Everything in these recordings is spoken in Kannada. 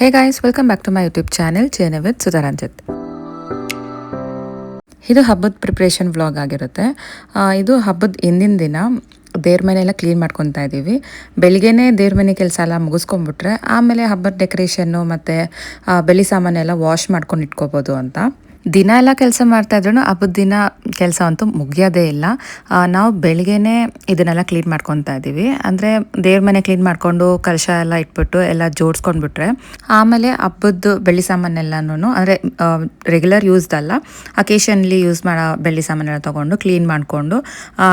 Hey guys, welcome back to my YouTube channel, Chene with Sudharanjit. ಇದು ಹಬ್ಬದ ಪ್ರಿಪ್ರೇಷನ್ ವ್ಲಾಗ್ ಆಗಿರುತ್ತೆ. ಇದು ಹಬ್ಬದ ಹಿಂದಿನ ದಿನ ದೇವ್ರ ಮನೆಯೆಲ್ಲ ಕ್ಲೀನ್ ಮಾಡ್ಕೊತಾ ಇದ್ದೀವಿ. ಬೆಳಿಗ್ಗೆನೇ ದೇವ್ರ ಮನೆ ಕೆಲಸ ಎಲ್ಲ ಮುಗಿಸ್ಕೊಂಡ್ಬಿಟ್ರೆ ಆಮೇಲೆ ಹಬ್ಬದ ಡೆಕೋರೇಷನ್ನು ಮತ್ತು ಬೆಳ್ಳಿ ಸಾಮಾನೆಲ್ಲ ವಾಶ್ ಮಾಡ್ಕೊಂಡು ಇಟ್ಕೋಬೋದು ಅಂತ. ದಿನ ಎಲ್ಲ ಕೆಲಸ ಮಾಡ್ತಾಯಿದ್ರು ಹಬ್ಬದ ದಿನ ಕೆಲಸ ಅಂತೂ ಮುಗಿಯೋದೇ ಇಲ್ಲ. ನಾವು ಬೆಳಿಗ್ಗೆನೇ ಇದನ್ನೆಲ್ಲ ಕ್ಲೀನ್ ಮಾಡ್ಕೊತಾ ಇದ್ದೀವಿ. ಅಂದರೆ ದೇವ್ರ ಮನೆ ಕ್ಲೀನ್ ಮಾಡಿಕೊಂಡು ಕಲಶ ಎಲ್ಲ ಇಟ್ಬಿಟ್ಟು ಎಲ್ಲ ಜೋಡಿಸ್ಕೊಂಡ್ಬಿಟ್ರೆ ಆಮೇಲೆ ಹಬ್ಬದ ಬೆಳ್ಳಿ ಸಾಮಾನೆಲ್ಲನೂ ಅಂದರೆ ರೆಗ್ಯುಲರ್ ಯೂಸ್ದಲ್ಲ, ಅಕೇಶನ್ಲಿ ಯೂಸ್ ಮಾಡೋ ಬೆಳ್ಳಿ ಸಾಮಾನೆಲ್ಲ ತೊಗೊಂಡು ಕ್ಲೀನ್ ಮಾಡಿಕೊಂಡು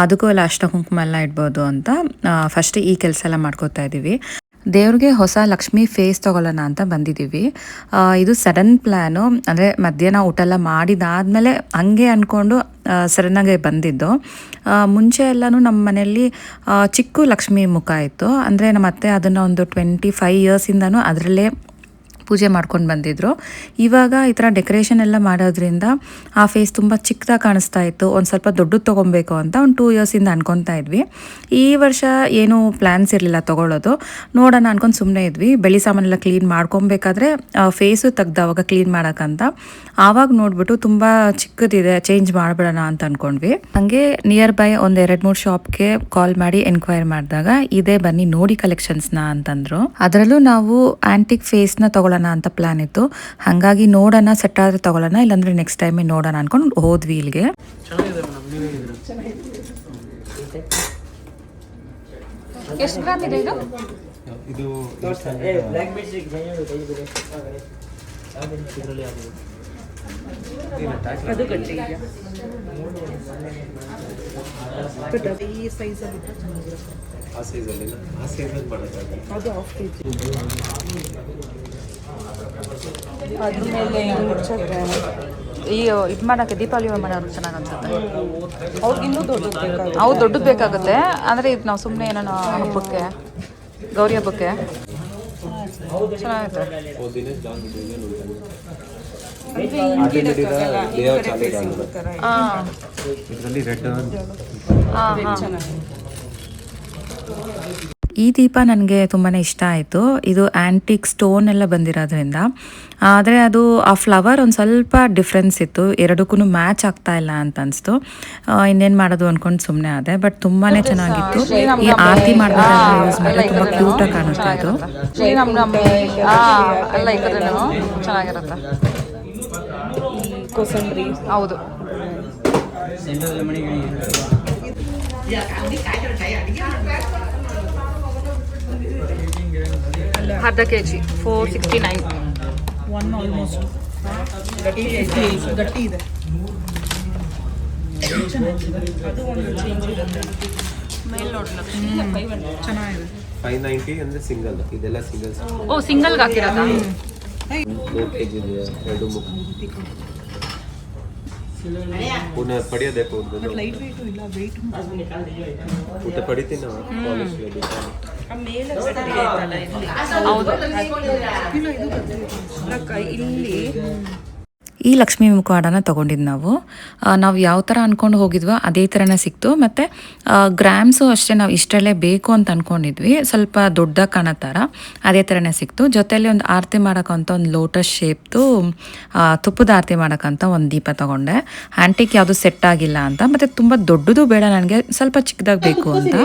ಅದಕ್ಕೂ ಎಲ್ಲ ಅಷ್ಟ ಕುಂಕುಮ ಎಲ್ಲ ಇಡ್ಬೋದು ಅಂತ ಫಸ್ಟ್ ಈ ಕೆಲಸ ಎಲ್ಲ ಮಾಡ್ಕೋತಾ ಇದ್ದೀವಿ. ದೇವ್ರಿಗೆ ಹೊಸ ಲಕ್ಷ್ಮಿ ಫೇಸ್ ತೊಗೊಳ್ಳೋಣ ಅಂತ ಬಂದಿದ್ದೀವಿ. ಇದು ಸಡನ್ ಪ್ಲ್ಯಾನು, ಅಂದರೆ ಮಧ್ಯಾಹ್ನ ಊಟ ಎಲ್ಲ ಮಾಡಿದಾದಮೇಲೆ ಹಂಗೆ ಅಂದ್ಕೊಂಡು ಸಡನ್ನಾಗೆ ಬಂದಿದ್ದು. ಮುಂಚೆ ಎಲ್ಲನೂ ನಮ್ಮ ಮನೆಯಲ್ಲಿ ಚಿಕ್ಕ ಲಕ್ಷ್ಮಿ ಮುಖ ಇತ್ತು. ಅಂದರೆ ನಮ್ಮ ಅತ್ತೆ ಅದನ್ನು ಒಂದು 25 ಇಯರ್ಸಿಂದನೂ ಅದರಲ್ಲೇ ಪೂಜೆ ಮಾಡ್ಕೊಂಡು ಬಂದಿದ್ರು. ಇವಾಗ ಈ ಥರ ಡೆಕೋರೇಷನ್ ಎಲ್ಲ ಮಾಡೋದ್ರಿಂದ ಆ ಫೇಸ್ ತುಂಬ ಚಿಕ್ಕದಾಗಿ ಕಾಣಿಸ್ತಾ ಇತ್ತು. ಒಂದು ಸ್ವಲ್ಪ ದೊಡ್ಡದು ತೊಗೊಬೇಕು ಅಂತ ಒಂದು 2 ಇಯರ್ಸಿಂದ ಅನ್ಕೊತಾ ಇದ್ವಿ. ಈ ವರ್ಷ ಏನೂ ಪ್ಲ್ಯಾನ್ಸ್ ಇರಲಿಲ್ಲ ತೊಗೊಳ್ಳೋದು, ನೋಡೋಣ ಅನ್ಕೊಂಡು ಸುಮ್ಮನೆ ಇದ್ವಿ. ಬೆಳ್ಳಿ ಸಾಮಾನೆಲ್ಲ ಕ್ಲೀನ್ ಮಾಡ್ಕೊಬೇಕಾದ್ರೆ ಫೇಸು ತೆಗ್ದವಾಗ ಕ್ಲೀನ್ ಮಾಡೋಕ್ಕಂತ ಆವಾಗ ನೋಡ್ಬಿಟ್ಟು ತುಂಬ ಚಿಕ್ಕದಿದೆ, ಚೇಂಜ್ ಮಾಡಿಬಿಡೋಣ ಅಂತ ಅಂದ್ಕೊಂಡ್ವಿ. ಹಾಗೆ ನಿಯರ್ ಬೈ ಒಂದು 2-3 ಶಾಪ್ಗೆ ಕಾಲ್ ಮಾಡಿ ಎನ್ಕ್ವೈರ್ ಮಾಡಿದಾಗ ಇದೇ ಬನ್ನಿ ನೋಡಿ ಕಲೆಕ್ಷನ್ಸ್ನ ಅಂತಂದರು. ಅದರಲ್ಲೂ ನಾವು ಆ್ಯಂಟಿಕ್ ಫೇಸ್ನ ತೊಗೊಳ್ಳೋಣ ಅಂತ ಪ್ಲಾನ್ ಇತ್ತು. ಹಾಗಾಗಿ ನೋಡೋಣ, ಸೆಟ್ ಆದರೆ ತೊಗೊಳ್ಳೋಣ, ಇಲ್ಲಾಂದರೆ ನೆಕ್ಸ್ಟ್ ಟೈಮೇ ನೋಡೋಣ ಅನ್ಕೊಂಡು ಹೋದ್ವಿ ಇಲ್ಲಿಗೆ. ಎಷ್ಟು ಗ್ರಾಮ್ ಇದೆ ಇದು? ಅದು ಗಟ್ಟಿ ಈ ಸೈಜ್ ಆ ಸೈಜಲ್ಲಿ ಆ ಸೈಜಲ್ಲಿ ಮಾಡೋದು ಅದು ಹಾಫ್ ಕೆಜಿ. ಅದ್ರ ಮೇಲೆ ಮುಚ್ಚಕ್ಕೆ ಈ ಇದು ಮಾಡೋಕ್ಕೆ ದೀಪಾವಳಿ ಮಾಡೋರು ಚೆನ್ನಾಗಿ ಅನ್ಸುತ್ತೆ. ಅವ್ರಿಗೆ ಇನ್ನೂ ದೊಡ್ಡದು ಬೇಕಾಗುತ್ತೆ. ಅವು ದೊಡ್ಡದು ಬೇಕಾಗುತ್ತೆ. ಅಂದರೆ ಇದು ನಾವು ಸುಮ್ಮನೆ ಏನೋ ಹಬ್ಬಕ್ಕೆ, ಗೌರಿ ಹಬ್ಬಕ್ಕೆ ಚೆನ್ನಾಗಿರುತ್ತೆ. ಈ ದೀಪ ನನಗೆ ತುಂಬಾ ಇಷ್ಟ ಆಯಿತು. ಇದು ಆ್ಯಂಟಿಕ್ ಸ್ಟೋನ್ ಎಲ್ಲ ಬಂದಿರೋದ್ರಿಂದ, ಆದರೆ ಅದು ಆ ಫ್ಲವರ್ ಒಂದು ಸ್ವಲ್ಪ ಡಿಫ್ರೆನ್ಸ್ ಇತ್ತು, ಎರಡಕ್ಕೂ ಮ್ಯಾಚ್ ಆಗ್ತಾ ಇಲ್ಲ ಅಂತ ಅನಿಸ್ತು. ಇನ್ನೇನು ಮಾಡೋದು ಅಂದ್ಕೊಂಡು ಸುಮ್ಮನೆ ಆದೆ. ಬಟ್ ತುಂಬಾ ಚೆನ್ನಾಗಿತ್ತು. ಈ ಆರತಿ ಮಾಡಬೇಕಾದ್ರೆ ಯೂಸ್ ಮಾಡಿ ತುಂಬ ಕ್ಯೂಟಾಗಿ ಕಾಣುತ್ತೆ ಇದು. ಚೆನ್ನಾಗಿರುತ್ತೆ. ಕೋಸಂಬರಿ ಹೌದು. ಅರ್ಧ ಕೆಜಿ 469. ಒನ್ ಆಲ್ಮೋಸ್ಟ್ ಗಟ್ಟಿ ಇದೆ. ಅದು ಒಂದು ಚೇಂಜ್ ಇರುತ್ತೆ. ಮೇಲ್ ನೋಡಲ್ಲ ಚೆನ್ನಾಗಿದೆ. 590 ಅಂದ್ರೆ ಸಿಂಗಲ್, ಇದೆಲ್ಲ ಸಿಂಗಲ್. ಓ, ಸಿಂಗಲ್ಗೆ ಹಾಕಿರೋದಾ? 2 kg ಇದೆ, 2 ಮುಖ ಪುನಃ ಪಡೆಯೋದಕ್ಕೆ ಹೋಗ್ಬೋದು. ಲೈಟ್ ವೇಟ್ ಇಲ್ಲ, ವೇಟ್ ಊಟ ಪಡಿತೀನಿ ನಾವು ಪಾಲಿಶ್ ರೆಡಿ. ಹೌದು. ಇಲ್ಲಿ ಈ ಲಕ್ಷ್ಮೀ ಮುಖವಾಡನ ತೊಗೊಂಡಿದ್ದು ನಾವು ಯಾವ ಥರ ಅಂದ್ಕೊಂಡು ಹೋಗಿದ್ವೋ ಅದೇ ಥರನೇ ಸಿಕ್ತು. ಮತ್ತು ಗ್ರಾಮ್ಸು ಅಷ್ಟೇ ನಾವು ಇಷ್ಟರಲ್ಲೇ ಬೇಕು ಅಂತ ಅಂದ್ಕೊಂಡಿದ್ವಿ, ಸ್ವಲ್ಪ ದೊಡ್ಡದಾಗಿ ಕಾಣೋ ಥರ ಅದೇ ಥರನೇ ಸಿಕ್ತು. ಜೊತೆಯಲ್ಲಿ ಒಂದು ಆರತಿ ಮಾಡೋಕ್ಕಂತ ಒಂದು ಲೋಟಸ್ ಶೇಪ್ದು ತುಪ್ಪದ ಆರತಿ ಮಾಡೋಕ್ಕಂತ ಒಂದು ದೀಪ ತೊಗೊಂಡೆ. ಆ್ಯಂಟಿಕ್ ಯಾವುದು ಸೆಟ್ ಆಗಿಲ್ಲ ಅಂತ, ಮತ್ತು ತುಂಬ ದೊಡ್ಡದು ಬೇಡ ನನಗೆ, ಸ್ವಲ್ಪ ಚಿಕ್ಕದಾಗಿ ಬೇಕು ಅಂತ.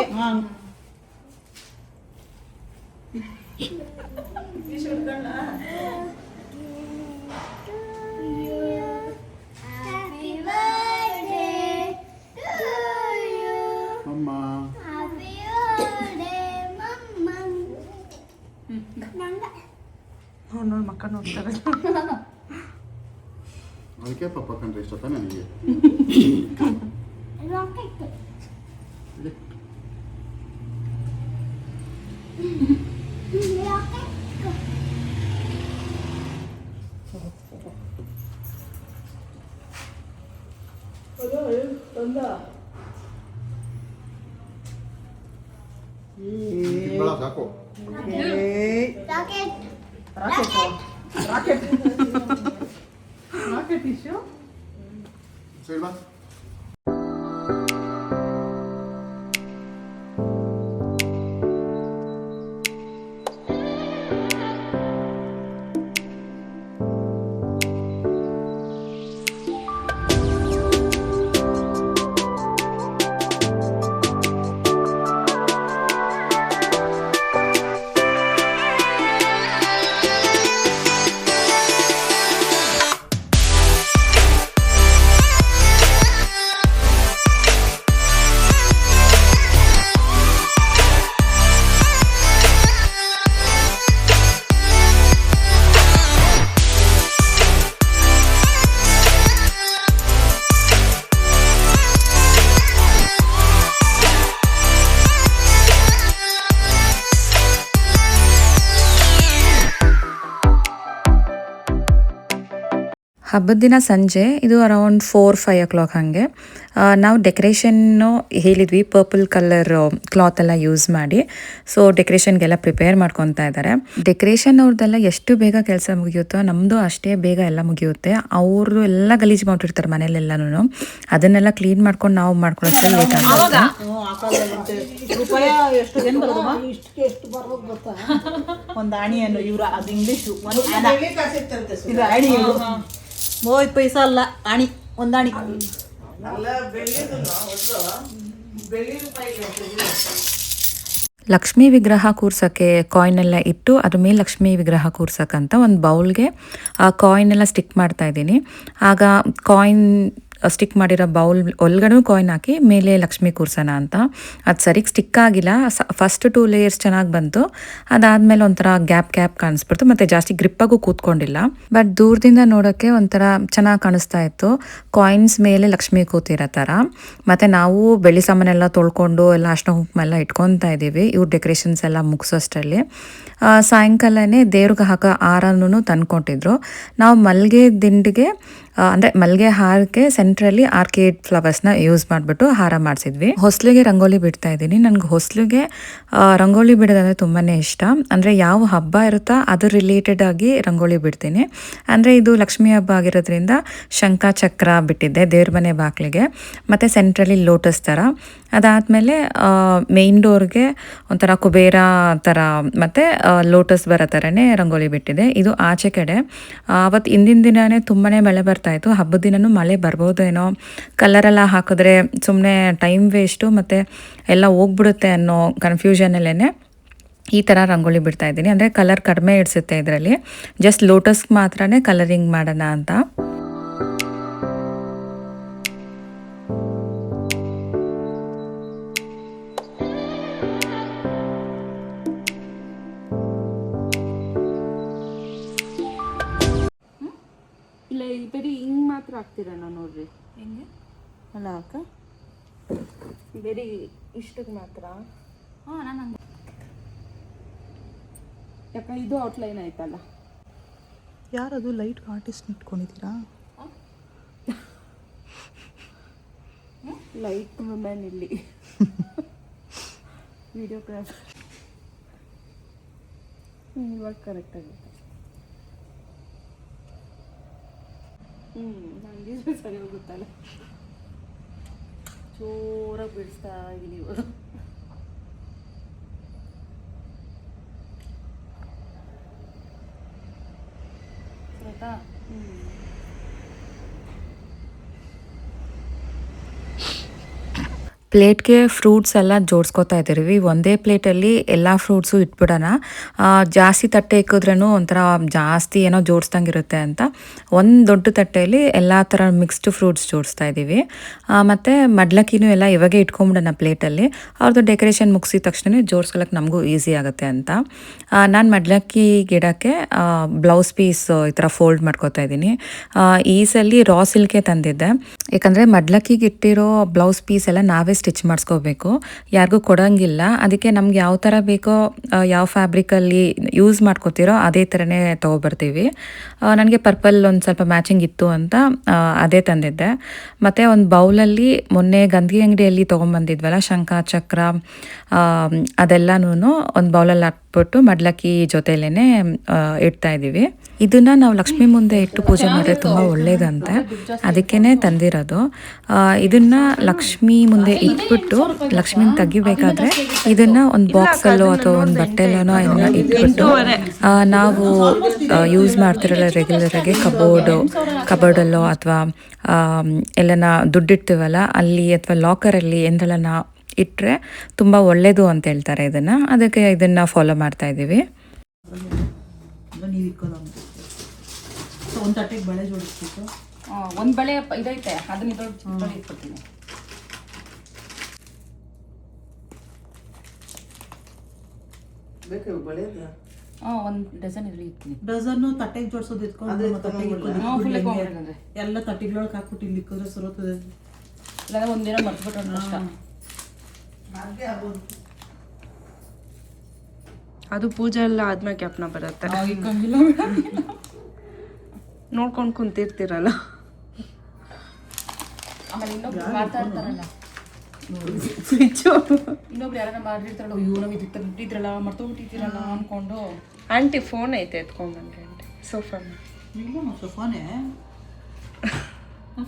ನೋಡಿ ಮಕ್ಕಳು ನೋಡ್ತಾರೆ. ಅದಕ್ಕೆ ಪಪ್ಪ ಕಂಡ್ರೆ ಇಷ್ಟ ತಾನೆ ನನಗೆ. ಸಾಕು. ರಾಕೆಟ್ ಇಶ್ಯೂ ಸೈಡ್ ಬಾ. ಹಬ್ಬದ ದಿನ ಸಂಜೆ ಇದು ಅರೌಂಡ್ 4-5 o'clock ಹಾಗೆ ನಾವು ಡೆಕೋರೇಷನ್ನು ಹೇಳಿದ್ವಿ ಪರ್ಪಲ್ ಕಲರ್ ಕ್ಲಾತ್ ಎಲ್ಲ ಯೂಸ್ ಮಾಡಿ. ಸೊ ಡೆಕೋರೇಷನ್ಗೆಲ್ಲ ಪ್ರಿಪೇರ್ ಮಾಡ್ಕೊತಾ ಇದ್ದಾರೆ. ಡೆಕೋರೇಷನ್ ಅವ್ರದ್ದೆಲ್ಲ ಎಷ್ಟು ಬೇಗ ಕೆಲಸ ಮುಗಿಯುತ್ತೋ ನಮ್ಮದು ಅಷ್ಟೇ ಬೇಗ ಎಲ್ಲ ಮುಗಿಯುತ್ತೆ. ಅವರು ಎಲ್ಲ ಗಲೀಜು ಮಾಡಿರ್ತಾರೆ ಮನೇಲೆಲ್ಲನೂ. ಅದನ್ನೆಲ್ಲ ಕ್ಲೀನ್ ಮಾಡ್ಕೊಂಡು ನಾವು ಮಾಡ್ಕೊಳ್ಳೋಷ್ಟರಲ್ಲಿ ಲೇಟ್ ಆಗುತ್ತೆ. ರೂಪಾಯ ಎಷ್ಟು ಏನು ಬರೋದಮ್ಮ ಎಷ್ಟು ಬರ್ಬೋದು ಗೊತ್ತಾ? ಒಂದು ಆಣಿಯನ್ನು ಇವ್ರು ಅದು ಇಂಗ್ಲೀಷು ಇದು ಆಣಿ 30 ಪೈಸಾ ಅಲ್ಲ ಆಣಿ ಒಂದು ಆಣಿ ಲಕ್ಷ್ಮೀ ವಿಗ್ರಹ ಕೂರ್ಸೋಕ್ಕೆ ಕಾಯಿನ್ ಎಲ್ಲ ಇಟ್ಟು ಅದ್ರ ಮೇಲೆ ಲಕ್ಷ್ಮೀ ವಿಗ್ರಹ ಕೂರ್ಸೋಕ್ಕಂತ ಒಂದು ಬೌಲ್ಗೆ ಕಾಯಿನ್ ಎಲ್ಲ ಸ್ಟಿಕ್ ಮಾಡ್ತಾ ಇದ್ದೀನಿ. ಆಗ ಕಾಯಿನ್ ಸ್ಟಿಕ್ ಮಾಡಿರೋ ಬೌಲ್ ಒಳಗಡೆ ಕಾಯಿನ್ ಹಾಕಿ ಮೇಲೆ ಲಕ್ಷ್ಮಿ ಕೂರ್ಸೋಣ ಅಂತ. ಅದು ಸರಿಗೆ ಸ್ಟಿಕ್ ಆಗಿಲ್ಲ. ಫಸ್ಟ್ 2 ಲೇಯರ್ಸ್ ಚೆನ್ನಾಗಿ ಬಂತು. ಅದಾದಮೇಲೆ ಒಂಥರ ಗ್ಯಾಪ್ ಕಾಣಿಸ್ಬಿಡ್ತು ಮತ್ತು ಜಾಸ್ತಿ ಗ್ರಿಪ್ಪಾಗೂ ಕೂತ್ಕೊಂಡಿಲ್ಲ. ಬಟ್ ದೂರದಿಂದ ನೋಡೋಕ್ಕೆ ಒಂಥರ ಚೆನ್ನಾಗಿ ಕಾಣಿಸ್ತಾ ಇತ್ತು, ಕಾಯಿನ್ಸ್ ಮೇಲೆ ಲಕ್ಷ್ಮಿ ಕೂತಿರೋ ಥರ. ಮತ್ತು ನಾವು ಬೆಳ್ಳಿ ಸಾಮಾನೆಲ್ಲ ತೊಳ್ಕೊಂಡು ಎಲ್ಲ ಅರ್ಶಿನ ಕುಂಕುಮ ಎಲ್ಲ ಇಟ್ಕೊತಾ ಇದ್ದೀವಿ ಇವ್ರು ಡೆಕೋರೇಷನ್ಸ್ ಎಲ್ಲ ಮುಗಿಸೋಷ್ಟರಲ್ಲಿ. ಸಾಯಂಕಾಲನೇ ದೇವ್ರಿಗೆ ಹಾಕೋ ಹಾರನೂ ತಂದ್ಕೊಟ್ಟಿದ್ರು. ನಾವು ಮಲ್ಲಿಗೆ ದಿಂಡಿಗೆ ಅಂದರೆ ಮಲ್ಲಿಗೆ ಹಾರಕ್ಕೆ ಸೆಂಟ್ರಲ್ಲಿ ಆರ್ಕಿಡ್ ಫ್ಲವರ್ಸ್ನ ಯೂಸ್ ಮಾಡಿಬಿಟ್ಟು ಹಾರ ಮಾಡಿಸಿದ್ವಿ. ಹೊಸ್ಲಿಗೆ ರಂಗೋಲಿ ಬಿಡ್ತಾ ಇದ್ದೀನಿ. ನನಗೆ ಹೊಸ್ಲಿಗೆ ರಂಗೋಲಿ ಬಿಡೋದಂದರೆ ತುಂಬಾ ಇಷ್ಟ. ಅಂದರೆ ಯಾವ ಹಬ್ಬ ಇರುತ್ತೋ ಅದ್ರ ರಿಲೇಟೆಡ್ ಆಗಿ ರಂಗೋಲಿ ಬಿಡ್ತೀನಿ. ಅಂದರೆ ಇದು ಲಕ್ಷ್ಮೀ ಹಬ್ಬ ಆಗಿರೋದ್ರಿಂದ ಶಂಖ ಚಕ್ರ ಬಿಟ್ಟಿದ್ದೆ ದೇವ್ರ ಮನೆ ಬಾಗಿಲಿಗೆ, ಮತ್ತು ಸೆಂಟ್ರಲ್ಲಿ ಲೋಟಸ್ ಥರ. ಅದಾದಮೇಲೆ ಮೇನ್ ಡೋರ್ಗೆ ಒಂಥರ ಕುಬೇರ ಥರ ಮತ್ತು ಲೋಟಸ್ ಬರೋ ಥರನೇ ರಂಗೋಲಿ ಬಿಟ್ಟಿದೆ. ಇದು ಆಚೆ ಕಡೆ. ಅವತ್ತು ಹಿಂದಿನ ದಿನವೇ ತುಂಬಾ ಮಳೆ ಬರ್ತಾಯಿತ್ತು. ಹಬ್ಬದ ದಿನವೂ ಮಳೆ ಬರ್ಬೋದೇನೋ, ಕಲರೆಲ್ಲ ಹಾಕಿದ್ರೆ ಸುಮ್ಮನೆ ಟೈಮ್ ವೇಸ್ಟು ಮತ್ತು ಎಲ್ಲ ಹೋಗ್ಬಿಡುತ್ತೆ ಅನ್ನೋ ಕನ್ಫ್ಯೂಷನಲ್ಲೇ ಈ ಥರ ರಂಗೋಲಿ ಬಿಡ್ತಾ ಇದ್ದೀನಿ. ಅಂದರೆ ಕಲರ್ ಕಡಿಮೆ ಇಡಿಸುತ್ತೆ ಇದರಲ್ಲಿ. ಜಸ್ಟ್ ಲೋಟಸ್ಗೆ ಮಾತ್ರನೇ ಕಲರಿಂಗ್ ಮಾಡೋಣ ಅಂತ. ಇಲ್ಲ ಬರೀ ಹಿಂಗೆ ಮಾತ್ರ ಹಾಕ್ತೀರಣ್ಣ ನೋಡ್ರಿ. ಹೆಂಗೆ ಅಲ್ಲ ಅಕ್ಕ ಬರೀ ಇಷ್ಟಕ್ಕೆ ಮಾತ್ರ. ಹಾಂ ನಾನು ಹಂಗೆ ಯಾಕೆ ಇದು ಔಟ್ಲೈನ್ ಆಯ್ತಲ್ಲ. ಯಾರದು ಲೈಟ್ ಆರ್ಟಿಸ್ಟ್ ಇಟ್ಕೊಂಡಿದ್ದೀರಾ? ಲೈಟ್ ವುಮೆನ್ ಇಲ್ಲಿ ವಿಡಿಯೋಗ್ರಾಫರ್. ಇವಾಗ ಕರೆಕ್ಟ್ ಆಗುತ್ತೆ. ನನಗೆ ಸರಿ ಹೋಗುತ್ತಲ್ಲ. ಜೋರಾಗಿ ಬಿಡಿಸ್ತಾ ಇದ್ದೀನಿ ಇವಾಗ. ಆಯ್ತಾ? ಪ್ಲೇಟ್ಗೆ ಫ್ರೂಟ್ಸ್ ಎಲ್ಲ ಜೋಡಿಸ್ಕೊತಾ ಇದ್ದೀವಿ. ಒಂದೇ ಪ್ಲೇಟಲ್ಲಿ ಎಲ್ಲ ಫ್ರೂಟ್ಸು ಇಟ್ಬಿಡೋಣ, ಜಾಸ್ತಿ ತಟ್ಟೆ ಇಕ್ಕಿದ್ರೂ ಒಂಥರ ಜಾಸ್ತಿ ಏನೋ ಜೋಡಿಸ್ದಂಗೆ ಇರುತ್ತೆ ಅಂತ ಒಂದು ದೊಡ್ಡ ತಟ್ಟೆಯಲ್ಲಿ ಎಲ್ಲ ಥರ ಮಿಕ್ಸ್ಡ್ ಫ್ರೂಟ್ಸ್ ಜೋಡಿಸ್ತಾ ಇದ್ದೀವಿ. ಮತ್ತು ಮಡ್ಲಕ್ಕಿನೂ ಎಲ್ಲ ಇವಾಗೆ ಇಟ್ಕೊಂಬಿಡೋಣ ಪ್ಲೇಟಲ್ಲಿ. ಅವ್ರದ್ದು ಡೆಕೋರೇಷನ್ ಮುಗಿಸಿದ ತಕ್ಷಣ ಜೋಡಿಸ್ಕೊಳಕ್ಕೆ ನಮಗೂ ಈಸಿ ಆಗುತ್ತೆ ಅಂತ. ನಾನು ಮಡ್ಲಕ್ಕಿ ಗಿಡಕ್ಕೆ ಬ್ಲೌಸ್ ಪೀಸ್ ಈ ಥರ ಫೋಲ್ಡ್ ಮಾಡ್ಕೊತಾ ಇದ್ದೀನಿ. ಈ ಸಲ ರಾ ಸಿಲ್ಕೆ ತಂದಿದ್ದೆ, ಯಾಕಂದರೆ ಮಡ್ಲಕ್ಕಿಗೆ ಇಟ್ಟಿರೋ ಬ್ಲೌಸ್ ಪೀಸ್ ಎಲ್ಲ ನಾವೇ ಸ್ಟಿಚ್ ಮಾಡಿಸ್ಕೋಬೇಕು, ಯಾರಿಗೂ ಕೊಡೋಂಗಿಲ್ಲ. ಅದಕ್ಕೆ ನಮ್ಗೆ ಯಾವ ಥರ ಬೇಕೋ ಯಾವ ಫ್ಯಾಬ್ರಿಕಲ್ಲಿ ಯೂಸ್ ಮಾಡ್ಕೋತಿರೋ ಅದೇ ಥರನೇ ತೊಗೊಬರ್ತೀವಿ. ನನಗೆ ಪರ್ಪಲ್ ಒಂದು ಸ್ವಲ್ಪ ಮ್ಯಾಚಿಂಗ್ ಇತ್ತು ಅಂತ ಅದೇ ತಂದಿದ್ದೆ. ಮತ್ತು ಒಂದು ಬೌಲಲ್ಲಿ ಮೊನ್ನೆ ಗಂಧಿ ಅಂಗಡಿಯಲ್ಲಿ ತೊಗೊಂಬಂದಿದ್ವಲ್ಲ ಶಂಖ ಚಕ್ರ ಅದೆಲ್ಲನೂ ಒಂದು ಬೌಲಲ್ಲಿ ಹಾಕ್ಬಿಟ್ಟು ಮಡ್ಲಕ್ಕಿ ಜೊತೆಲೇ ಇಡ್ತಾ ಇದ್ದೀವಿ. ಇದನ್ನು ನಾವು ಲಕ್ಷ್ಮಿ ಮುಂದೆ ಇಟ್ಟು ಪೂಜೆ ಮಾಡಿದ್ರೆ ತುಂಬ ಒಳ್ಳೇದಂತೆ, ಅದಕ್ಕೇ ತಂದಿರೋದು. ಇದನ್ನು ಲಕ್ಷ್ಮಿ ಮುಂದೆ ಇಟ್ಬಿಟ್ಟು ಲಕ್ಷ್ಮಿನ ತೆಗಿಬೇಕಾದ್ರೆ ಇದನ್ನು ಒಂದು ಬಾಕ್ಸಲ್ಲೋ ಅಥವಾ ಒಂದು ಬಟ್ಟೆಲ್ಲೋ ಇದನ್ನು ಇಟ್ಬಿಟ್ಟು ನಾವು ಯೂಸ್ ಮಾಡ್ತಿರಲ್ಲ ರೆಗ್ಯುಲರಾಗಿ ಕಬೋರ್ಡಲ್ಲೋ ಅಥವಾ ಎಲ್ಲನ ದುಡ್ಡಿಡ್ತೀವಲ್ಲ ಅಲ್ಲಿ ಅಥವಾ ಲಾಕರಲ್ಲಿ ಎಂದ್ರಲ್ಲ ಇಟ್ಟರೆ ತುಂಬ ಒಳ್ಳೆಯದು ಅಂತ ಹೇಳ್ತಾರೆ ಇದನ್ನು. ಅದಕ್ಕೆ ಇದನ್ನು ಫಾಲೋ ಮಾಡ್ತಾ ಇದ್ದೀವಿ. ನೀವು ಇಕ್ಕೋದು ಒಂದು ತಟ್ಟೆಗೆ ಬಳೆ ಜೋಡಿಸ್ಬೇಕು. ಒಂದು ಬಳೆ ಇದೈತೆ, ಅದನ್ನ ಇದ್ರೊಳಗೆ ಇಟ್ಕೊತೀನಿ. ಬೇಕು ಬಳೆದ? ಒಂದು ಡಜನ್ ಇದ್ರಲ್ಲಿ ಇರ್ತೀನಿ. ಡಜನ್ನು ತಟ್ಟೆಗೆ ಜೋಡಿಸೋದು ಇಟ್ಕೊಂಡು ಎಲ್ಲ ತಟ್ಟೆಗಳೊಳಗೆ ಹಾಕ್ಬಿಟ್ಟು ಇಲ್ಲಿ ಇಕ್ಕಿದ್ರೆ ಸರೋತದೆ. ಇಲ್ಲ ಒಂದಿನ ಮರ್ತ್ಬಿಟ್ಟು ಕಷ್ಟ. ಅದು ಪೂಜೆ ಎಲ್ಲ ಆದ್ಮೇಲೆ ಜ್ಞಾಪನ ಬರುತ್ತೆ. ನೋಡ್ಕೊಂಡು ಕುಂತಿರ್ತೀರಲ್ಲ. ಆಮೇಲೆ ಇನ್ನೊಬ್ರು ಮಾಡ್ತಾ ಇರ್ತಾರಲ್ಲ, ಫ್ರಿಜ್ಜು ಇನ್ನೊಬ್ರು ಯಾರನ್ನ ಮಾಡಿರ್ತಾರಲ್ಲ, ಅಯ್ಯೋ ನಾವು ಇದ್ರಲ್ಲ ಮರ್ತೋಗ್ಬಿಟ್ಟಿದ್ದೀರಲ್ಲ ಅನ್ಕೊಂಡು. ಆಂಟಿ ಫೋನ್ ಐತೆ ಎತ್ಕೊಂಡ್ಬನ್ರಿ ಆಂಟಿ. ಸೋಫಾ ಇಲ್ಲ ಸೊಫಾನೆ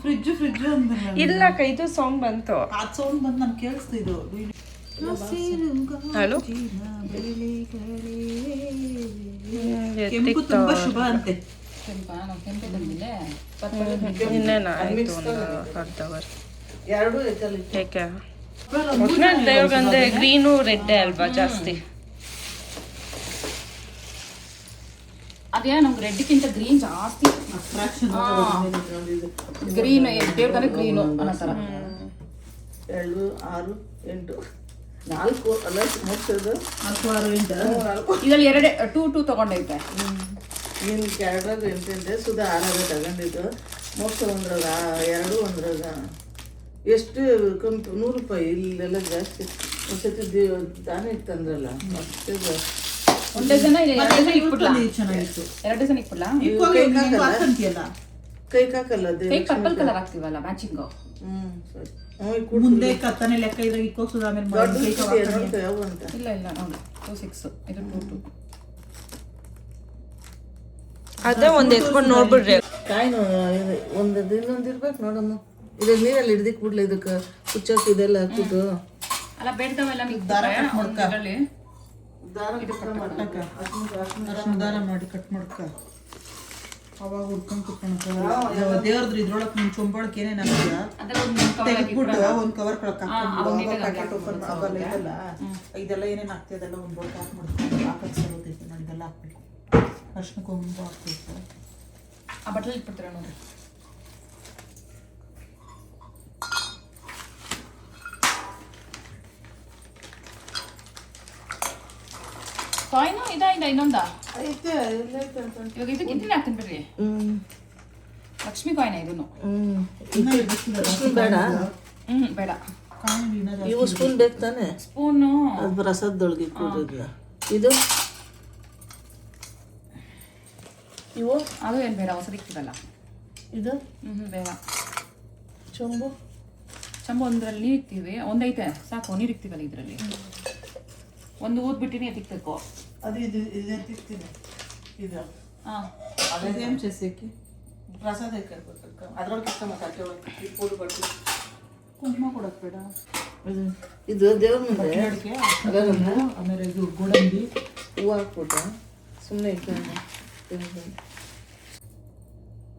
ಫ್ರಿಜ್ಜು ಅಂದ್ರಲ್ಲ. ಇಲ್ಲ ಇದು ಸೌಂಡ್ ಬಂತು. ಆ ಸೌಂಡ್ ಬಂದು ನಾನು ಕೇಳಿಸ್ತಿದ್ದು. ಹಲೋ ಕೆಂಪು ತುಂಬಾ ಶುಭ ಅಂತೆ. ನಾವು ಕೆಂಪೆ ತಂದಿಲ್ಲ, ಇನ್ನೇನು ಆಯಿತು ಒಂದು ಅರ್ಧ ಅವರ್. ಎರಡು ಐತಲ್ಲ. ಏಕೆ ಒಟ್ಟಿನಲ್ಲಿ ದೇವ್ರಿಗಂದ್ರೆ ಗ್ರೀನು ರೆಡ್ಡೇ ಅಲ್ವಾ ಜಾಸ್ತಿ. ಅದೇ ನಮ್ಗೆ ರೆಡ್ಗಿಂತ ಗ್ರೀನ್ ಜಾಸ್ತಿ. ಗ್ರೀನ್ ದೇವ್ರಿಗಂದ್ರೆ ಗ್ರೀನು ಅನ್ನೋ ಥರ. 2, 6, 8, 4 ಅಲ್ಲ ಮುಗಿಸೋದು. 4, 6, 8 ಇದರಲ್ಲಿ 2 ತಗೊಂಡೈತೆ. ನೀನು 2 8 ಸುಧಾ 6 ತಗೊಂಡಿದ್ದು. ಮೋಕ್ಷ ಒಂದ್ರಾಗ 2 ಒಂದ್ರಾಗ ಎಷ್ಟು ಕಮ್ಮಿ 100 ರೂಪಾಯಿ. ಇಲ್ಲೆಲ್ಲ ಜಾಸ್ತಿ. ಒಂದ್ಸತಿ ದಾನ ಇತ್ತಂದ್ರಲ್ಲ ಮತ್ತೆ ಒಂದು ಡಜನ್ ಇದೆ. 2 ಡಜನ್ ಇಟ್ಬಿಡ್ಲಾ? ಚೆನ್ನಾಗಿತ್ತು. 2 ಡಜನ್ ಇಟ್ಬಿಡ್ಲಾ? ಕೈ ಕಾಕಲ್ಲ ಕೈ ಪರ್ಪಲ್ ಕಲರ್ ಹಾಕ್ತೀವಲ್ಲ ಮ್ಯಾಚಿಂಗ್. ಸರಿ ಮುಂದೆ ಕತ್ತನೆ ಲೆಕ್ಕ ಇದ್ರಾಗ ಇಕ್ಕೋಸು. ಆಮೇಲೆ ಯಾವ ಅಂತ ಇಲ್ಲ ನೋಡಿ 26 ಇದು 22. ಅದೇ ಒಂದು ಎತ್ಕೊಂಡು ನೋಡ್ಬಿಡ್ರಿ. ಕಾಯಿನು ಒಂದು ಇನ್ನೊಂದು ಇರ್ಬೇಕು ನೋಡಮ್ಮ. ಇದು ನೀರಲ್ಲಿ ಹಿಡ್ದಿಕ್ ಬಿಡ್ಲಿ. ಇದಕ್ಕೆ ಕುಚ್ಚೋಕೆ ಇದೆಲ್ಲ ಹಾಕ್ಬಿಟ್ಟು ಅಲ್ಲ ಬೇಡ್ದವೆಲ್ಲ ಇದರಲ್ಲಿ ದಾರ ಮಾಡಿ ಕಟ್ ಮಾಡ್ಕ. ಅವಾಗ ಹುಡ್ಕೊಂಡ್ ಕುತ್ಕೊಳಕ ದೇವ್ರದ್ರ ಇದ್ರೊಳಗೆ ನಿನ್ ಚೊಂಬಳಕ್ಕೆ ಏನೇನು ಹಾಕ್ತೀಯ ತೆಗೆದ್ಬಿಟ್ಟು ಒಂದು ಕವರ್ ಪ್ಯಾಕೆಟ್ ಓಪನ್ ಆಗಲ್ಲ ಇದೆಲ್ಲ. ಇದೆಲ್ಲ ಏನೇನು ಹಾಕ್ತೀಯ ಅದೆಲ್ಲ ಒಂದು ಬೋಟ್ ಹಾಕಿ ಮಾಡ್ಕೊಂಡು ಹಾಕಕ್ಕೆ ಸರೋತೈತೆ. ನಾನು ಇದೆಲ್ಲ ಹಾಕ್ಬೇಕು. ಅರ್ಶಿನ ಕೊಂಬು ಹಾಕ್ಬೇಕು. ಆ ಬಟ್ಲಲ್ಲಿ ಇಟ್ಬಿಡ್ತೀರ ನೋಡಿ. ಕಾಯಿನ ಇದಾ ಇನ್ನೊಂದಾ? ಐತೆ ಇವಾಗ ಇದಕ್ಕೆ ಇದನ್ನೇ ಹಾಕ್ತೀನಿ ಬಿಡ್ರಿ. ಲಕ್ಷ್ಮಿ ಕಾಯಿನ ಇದನ್ನು. ಬೇಡ ಬೇಡ. ಇವು ಸ್ಪೂನ್ ಬೇಕು ತಾನೆ? ಸ್ಪೂನು ಅದು ರಸದೊಳಗೆ ಕೊಡೋದಿಲ್ಲ. ಇದು ಇವು ಅದು ಏನು ಬೇಡ, ಹೊಸದಿಕ್ತೀವಲ್ಲ ಇದು. ಬೇಡ. ಚೊಂಬು ಒಂದರಲ್ಲಿ ನೀರು ಇಕ್ತೀವಿ. ಒಂದೈತೆ ಸಾಕು, ನೀರು ಇಕ್ತೀವಲ್ಲ ಇದರಲ್ಲಿ. ಒಂದು ಊದ್ಬಿಟ್ಟಿನಿ ಎತ್ತಿಕ್ಬೇಕು. ಅದು ಇದು ತಿಕ್ತೀನಿ. ಇದು ಹಾಂ ಅದೇನು ಚೆಸ್ಸಕ್ಕೆ ಪ್ರಸಾದ ಇಕ್ಬೇಕು. ಅದ್ರೊಳಗೆ ಇಷ್ಟ ಮತ್ತೆ ಒಳಗೆ ಪೂಡು ಬಡ್ತಿ ಕುಂಕುಮ ಕೊಡೋದು ಬೇಡ. ಇದು ದೇವ್ರ ಮುಂದೆ ಆಮೇಲೆ ಇದು ಗೋಡಂಬಿ ಹೂವು ಹಾಕ್ಬಿಟ್ಟು ಸುಮ್ಮನೆ ಇಟ್ಕೊಂಡು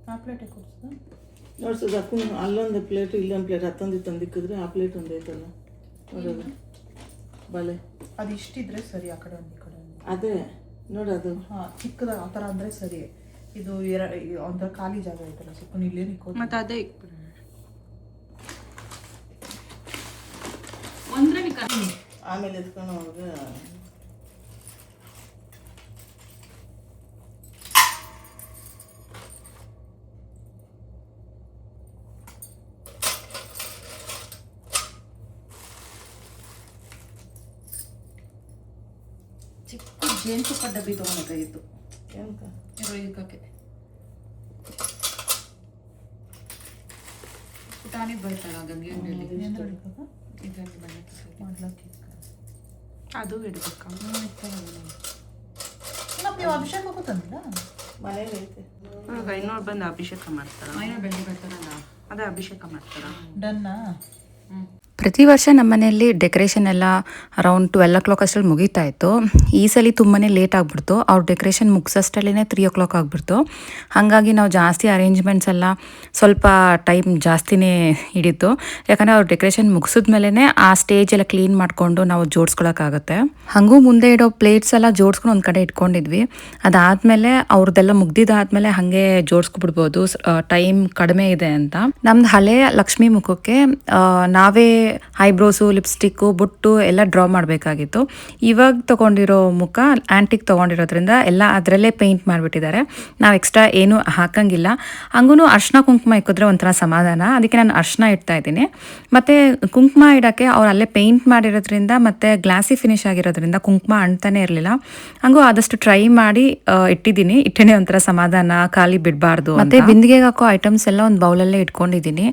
ಆ ಪ್ಲೇಟೇ ಕೊಡ್ಸದ ನೋಡ್ಸೋದು. ಹಾಕೊಂಡು ಅಲ್ಲೊಂದು ಪ್ಲೇಟು ಇಲ್ಲೊಂದು ಪ್ಲೇಟ್ ಹತ್ತೊಂದು ತಂದಿಕ್ಕಿದ್ರೆ ಆ ಪ್ಲೇಟ್ ಒಂದು ಐತಲ್ಲ ನೋಡೋದು ಬಲೆ. ಅದು ಇಷ್ಟಿದ್ರೆ ಸರಿ. ಆ ಕಡೆ ಒಂದು ಈ ಕಡೆ ಒಂದು ಅದೇ ನೋಡೋದು. ಹಾಂ ಚಿಕ್ಕದಾಗ ಆ ಥರ ಅಂದರೆ ಸರಿ. ಇದು ಒಂಥರ ಖಾಲಿ ಜಾಗ ಐತಲ್ಲ ಸ್ವಲ್ಪ ಇಲ್ಲೇನು ಇಕ್ಕೋದು. ಮತ್ತೆ ಅದೇ ಇಕ್ಬಿಡಿ. ಆಮೇಲೆ ಎತ್ಕೊಂಡು ಹೋಗ ಚಿಕ್ಕ ಜೇನುತುಪ್ಪ ಡಬ್ಬಿ ತೊಗೊಳಕಾಗಿತ್ತು. ಏನಕ್ಕ ಇದಕ್ಕೆ ಪುಟಾಣಿಗೆ ಬರ್ತಲ್ಲ ಗಂಗೆ ಅಂಗಡಿಯಲ್ಲಿ ಇದರಲ್ಲಿ ಮಾಡ್ಲಕ್ಕೆ ಅದು ಇಡ್ಬೇಕಾ? ನೀವು ಅಭಿಷೇಕ ಹೋಗುತ್ತಂದಿಲ್ಲ ಮನೇಲಿ ಐತೆ. ಇವಾಗ ಇನ್ನೊರು ಬಂದು ಅಭಿಷೇಕ ಮಾಡ್ತಾರ. ಬೆಳ್ಳಿ ಬರ್ತಾರಲ್ಲ ಅದೇ ಅಭಿಷೇಕ ಮಾಡ್ತಾರ. ಡನ್ನಾ? ಪ್ರತಿ ವರ್ಷ ನಮ್ಮ ಮನೆಯಲ್ಲಿ ಡೆಕೋರೇಷನ್ ಎಲ್ಲ ಅರೌಂಡ್ 12 o'clock ಅಷ್ಟರಲ್ಲಿ ಮುಗೀತಾ ಇತ್ತು. ಈ ಸಲ ತುಂಬಾ ಲೇಟ್ ಆಗಿಬಿಡ್ತು. ಅವ್ರು ಡೆಕೋರೇಷನ್ ಮುಗಿಸೋಷ್ಟರಲ್ಲೇ 3 o'clock ಆಗಿಬಿಡ್ತು. ಹಾಗಾಗಿ ನಾವು ಜಾಸ್ತಿ ಅರೇಂಜ್ಮೆಂಟ್ಸ್ ಎಲ್ಲ ಸ್ವಲ್ಪ ಟೈಮ್ ಜಾಸ್ತಿನೇ ಹಿಡಿತು. ಯಾಕಂದರೆ ಅವ್ರು ಡೆಕೋರೇಷನ್ ಮುಗಿಸಿದ್ಮೇಲೆ ಆ ಸ್ಟೇಜ್ ಎಲ್ಲ ಕ್ಲೀನ್ ಮಾಡಿಕೊಂಡು ನಾವು ಜೋಡಿಸ್ಕೊಳಕ್ಕಾಗುತ್ತೆ. ಹಾಗೂ ಮುಂದೆ ಇಡೋ ಪ್ಲೇಟ್ಸ್ ಎಲ್ಲ ಜೋಡಿಸ್ಕೊಂಡು ಒಂದು ಕಡೆ ಇಟ್ಕೊಂಡಿದ್ವಿ. ಅದಾದಮೇಲೆ ಅವ್ರದ್ದೆಲ್ಲ ಮುಗ್ದಿದ್ದಾದ್ಮೇಲೆ ಹಾಗೆ ಜೋಡಿಸ್ಕೊಬಿಡ್ಬೋದು, ಟೈಮ್ ಕಡಿಮೆ ಇದೆ ಅಂತ. ನಮ್ದು ಹಳೆ ಲಕ್ಷ್ಮೀ ಮುಖಕ್ಕೆ ನಾವೇ ಐಬ್ರೋಸು ಲಿಪ್ಸ್ಟಿಕ್ಕು ಬೊಟ್ಟು ಎಲ್ಲ ಡ್ರಾ ಮಾಡಬೇಕಾಗಿತ್ತು. ಇವಾಗ ತೊಗೊಂಡಿರೋ ಮುಖ ಆ್ಯಂಟಿಕ್ ತೊಗೊಂಡಿರೋದ್ರಿಂದ ಎಲ್ಲ ಅದರಲ್ಲೇ ಪೇಂಟ್ ಮಾಡಿಬಿಟ್ಟಿದ್ದಾರೆ. ನಾವು ಎಕ್ಸ್ಟ್ರಾ ಏನೂ ಹಾಕಂಗಿಲ್ಲ. ಹಂಗೂ ಅರ್ಶಿನ ಕುಂಕುಮ ಇಕ್ಕಿದ್ರೆ ಒಂಥರ ಸಮಾಧಾನ, ಅದಕ್ಕೆ ನಾನು ಅರ್ಶಿನ ಇಡ್ತಾ ಇದ್ದೀನಿ. ಮತ್ತು ಕುಂಕುಮ ಇಡೋಕ್ಕೆ ಅವ್ರು ಅಲ್ಲೇ ಪೇಂಟ್ ಮಾಡಿರೋದ್ರಿಂದ ಮತ್ತು ಗ್ಲಾಸಿ ಫಿನಿಶ್ ಆಗಿರೋದ್ರಿಂದ ಕುಂಕುಮ ಅಂಟ್ತಾನೆ ಇರಲಿಲ್ಲ. ಹಂಗೂ ಆದಷ್ಟು ಟ್ರೈ ಮಾಡಿ ಇಟ್ಟಿದ್ದೀನಿ. ಇಟ್ಟೇ ಒಂಥರ ಸಮಾಧಾನ, ಖಾಲಿ ಬಿಡಬಾರ್ದು. ಮತ್ತು ಬಿಂದಿಗೆಗೆ ಹಾಕೋ ಐಟಮ್ಸ್ ಎಲ್ಲ ಒಂದು ಬೌಲಲ್ಲೇ ಇಟ್ಕೊಂಡಿದ್ದೀನಿ.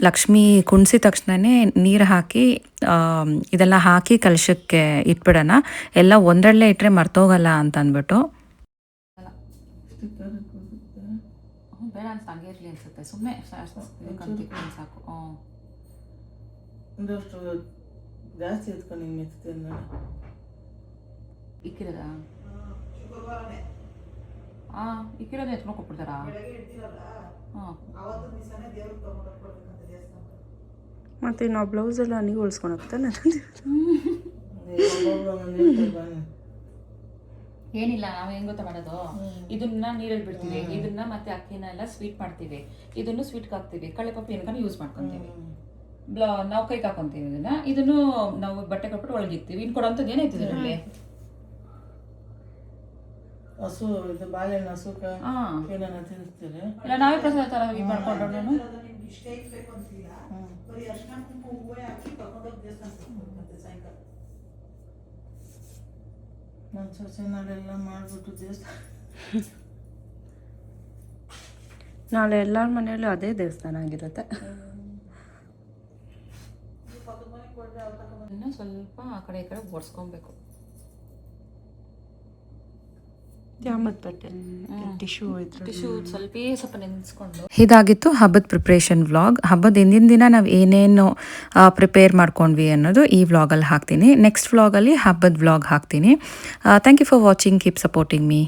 ಲಕ್ಷ್ಮಿ ಕುಣಿಸಿದ ತಕ್ಷಣವೇ ನೀರು ಹಾಕಿ ಇದೆಲ್ಲ ಹಾಕಿ ಕಲಶಕ್ಕೆ ಇಟ್ಬಿಡೋಣ. ಎಲ್ಲ ಒಂದರಲ್ಲೇ ಇಟ್ಟರೆ ಮರ್ತೋಗಲ್ಲ ಅಂತ ಅಂದ್ಬಿಟ್ಟು. ಬೇಡ ಅನ್ಸ ಹಂಗೆ ಇರಲಿ ಅನ್ಸುತ್ತೆ. ಸುಮ್ಮನೆ ಸಾಕು. ಒಂದಷ್ಟು ಜಾಸ್ತಿ ಎತ್ಕೊಂಡು ಹಿಂಗೆ ಮೆತ್ತೇನೆ ಇಕ್ಕಿರೋದ ಇಕ್ಕಿರೋದು ಎತ್ಕೊಂಡು ಕೊಟ್ಬಿಡ್ತಾರಾ? ಹಾಂ, ಮತ್ತು ನಾವು ಬ್ಲೌಸ್ ಎಲ್ಲ ನೀವು ಹೊಲ್ಸ್ಕೊಂಡು ಹೋಗ್ತಾನೆ. ಏನಿಲ್ಲ, ನಾವು ಹೆಂಗ್ ಗೊತ್ತಾ ಮಾಡೋದು, ಇದನ್ನ ನೀರಲ್ಲಿ ಬಿಡ್ತೀವಿ, ಇದನ್ನ ಮತ್ತೆ ಅಕ್ಕಿನ ಎಲ್ಲ ಸ್ವೀಟ್ ಮಾಡ್ತೀವಿ, ಇದನ್ನು ಸ್ವೀಟ್ಗೆ ಹಾಕ್ತೀವಿ, ಕಳ್ಳೆಪಪ್ಪು ಏನಕ್ಕೆ ಯೂಸ್ ಮಾಡ್ಕೊತೀವಿ, ನಾವು ಕೈಗೆ ಹಾಕೊಂತೀವಿ. ಇದನ್ನು ನಾವು ಬಟ್ಟೆ ಕಟ್ಬಿಟ್ಟು ಒಳಗಿಕ್ತೀವಿ. ಇನ್ನು ಕೊಡೋಂಥದ್ದು ಏನಾಯ್ತು ಇದರಲ್ಲಿ? ಹಸು ಇದು ಬಾಳೆಹಣ್ಣು ಹಸುಕ ಏನಾರ ತಿನ್ನಿಸ್ತೀರಿ? ಇಲ್ಲ ನಾವೇ ಪ್ರಸಾದ ಥರ ಇದು ಮಾಡ್ಕೊಂಡು ನಾನು ನನ್ನ ಸೊಸೆನಾಳೆಲ್ಲ ಮಾಡಿಬಿಟ್ಟು ದೇವಸ್ಥಾನ ನಾಳೆ ಎಲ್ಲರ ಮನೆಯಲ್ಲೂ ಅದೇ ದೇವಸ್ಥಾನ ಆಗಿರುತ್ತೆ. ಇನ್ನು ಸ್ವಲ್ಪ ಆ ಕಡೆ ಈ ಕಡೆ ಓಡಿಸ್ಕೊಬೇಕು. ಟಿಶ್ಯೂ ಸ್ವಲ್ಪ ನೆನೆಸ್ಕೊಂಡು. ಇದಾಗಿತ್ತು ಹಬ್ಬದ ಪ್ರಿಪ್ರೇಷನ್ ವ್ಲಾಗ್. ಹಬ್ಬದ ಹಿಂದಿನ ದಿನ ನಾವು ಏನೇನು ಪ್ರಿಪೇರ್ ಮಾಡ್ಕೊಂಡ್ವಿ ಅನ್ನೋದು ಈ ವ್ಲಾಗಲ್ಲಿ ಹಾಕ್ತೀನಿ. ನೆಕ್ಸ್ಟ್ ವ್ಲಾಗಲ್ಲಿ ಹಬ್ಬದ ವ್ಲಾಗ್ ಹಾಕ್ತೀನಿ. Thank you for watching. Keep supporting me.